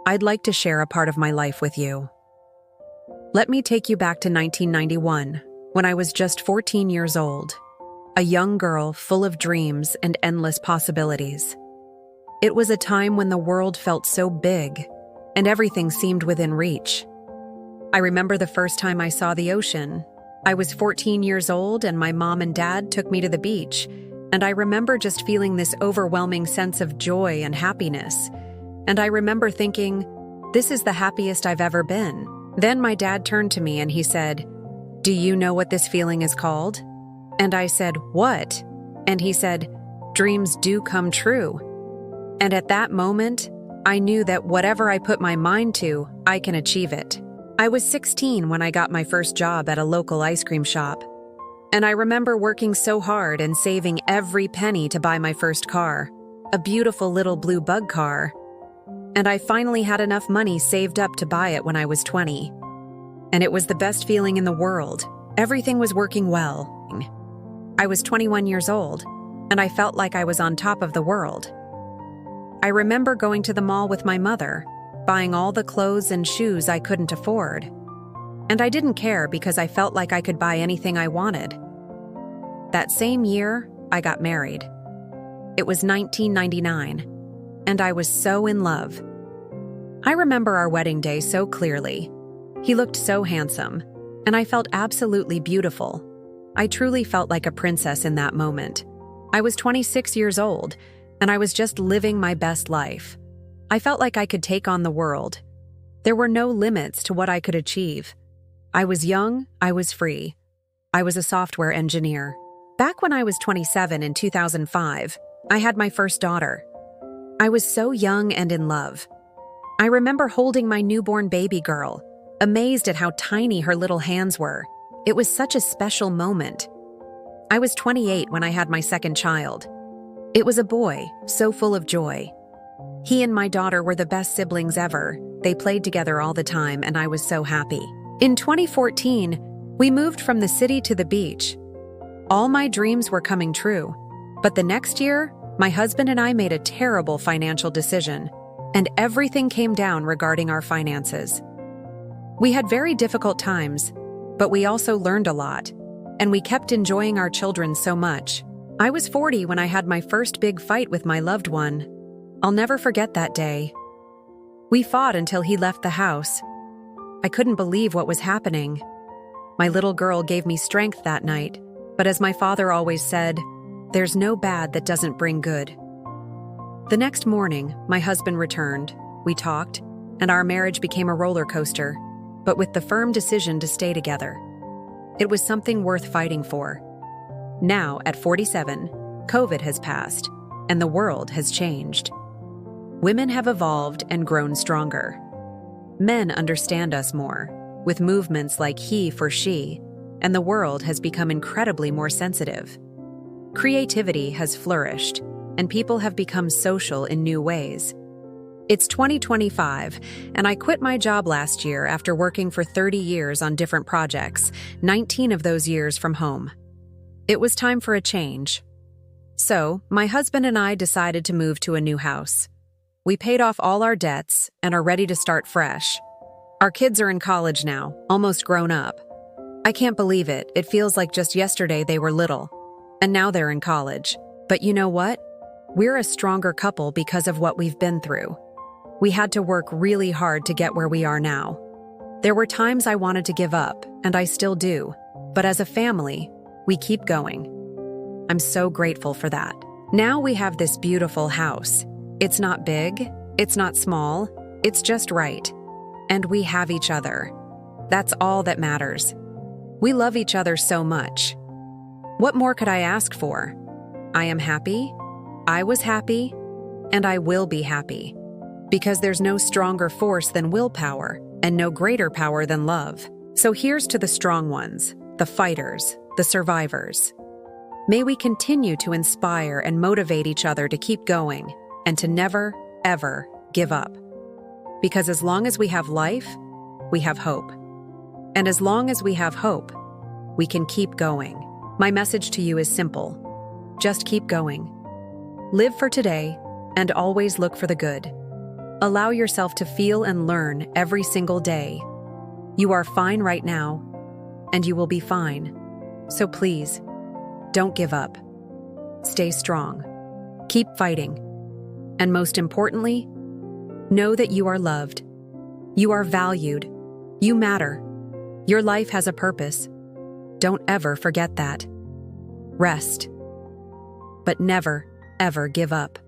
I'd like to share a part of my life with you. Let me take you back to 1991, when I was just 14 years old, a young girl full of dreams and endless possibilities. It was a time when the world felt so big, and everything seemed within reach. I remember the first time I saw the ocean. I was 14 years old, and my mom and dad took me to the beach, and I remember just feeling this overwhelming sense of joy and happiness. And I remember thinking, this is the happiest I've ever been. Then my dad turned to me and he said, "Do you know what this feeling is called?" And I said, "What?" And he said, "Dreams do come true." And at that moment, I knew that whatever I put my mind to, I can achieve it. I was 16 when I got my first job at a local ice cream shop. And I remember working so hard and saving every penny to buy my first car, a beautiful little blue bug car. And I finally had enough money saved up to buy it when I was 20. And it was the best feeling in the world. Everything was working well. I was 21 years old, and I felt like I was on top of the world. I remember going to the mall with my mother, buying all the clothes and shoes I couldn't afford. And I didn't care because I felt like I could buy anything I wanted. That same year, I got married. It was 1999, and I was so in love. I remember our wedding day so clearly. He looked so handsome, and I felt absolutely beautiful. I truly felt like a princess in that moment. I was 26 years old, and I was just living my best life. I felt like I could take on the world. There were no limits to what I could achieve. I was young, I was free. I was a software engineer. Back when I was 27 in 2005, I had my first daughter. I was so young and in love. I remember holding my newborn baby girl, amazed at how tiny her little hands were. It was such a special moment. I was 28 when I had my second child. It was a boy, so full of joy. He and my daughter were the best siblings ever. They played together all the time, and I was so happy. In 2014, we moved from the city to the beach. All my dreams were coming true. But the next year, my husband and I made a terrible financial decision, and everything came down regarding our finances. We had very difficult times, but we also learned a lot, and we kept enjoying our children so much. I was 40 when I had my first big fight with my loved one. I'll never forget that day. We fought until he left the house. I couldn't believe what was happening. My little girl gave me strength that night, but as my father always said, there's no bad that doesn't bring good. The next morning, my husband returned. We talked, and our marriage became a roller coaster, but with the firm decision to stay together. It was something worth fighting for. Now, at 47, COVID has passed, and the world has changed. Women have evolved and grown stronger. Men understand us more, with movements like he for she, and the world has become incredibly more sensitive. Creativity has flourished, and people have become social in new ways. It's 2025, and I quit my job last year after working for 30 years on different projects, 19 of those years from home. It was time for a change. So, my husband and I decided to move to a new house. We paid off all our debts and are ready to start fresh. Our kids are in college now, almost grown up. I can't believe it. It feels like just yesterday they were little, and now they're in college. But you know what? We're a stronger couple because of what we've been through. We had to work really hard to get where we are now. There were times I wanted to give up, and I still do. But as a family, we keep going. I'm so grateful for that. Now we have this beautiful house. It's not big, it's not small, it's just right. And we have each other. That's all that matters. We love each other so much. What more could I ask for? I am happy, I was happy, and I will be happy. Because there's no stronger force than willpower, and no greater power than love. So here's to the strong ones, the fighters, the survivors. May we continue to inspire and motivate each other to keep going and to never, ever give up. Because as long as we have life, we have hope. And as long as we have hope, we can keep going. My message to you is simple. Just keep going. Live for today and always look for the good. Allow yourself to feel and learn every single day. You are fine right now, and you will be fine. So please, don't give up. Stay strong. Keep fighting. And most importantly, know that you are loved. You are valued. You matter. Your life has a purpose. Don't ever forget that. Rest. But never, ever give up.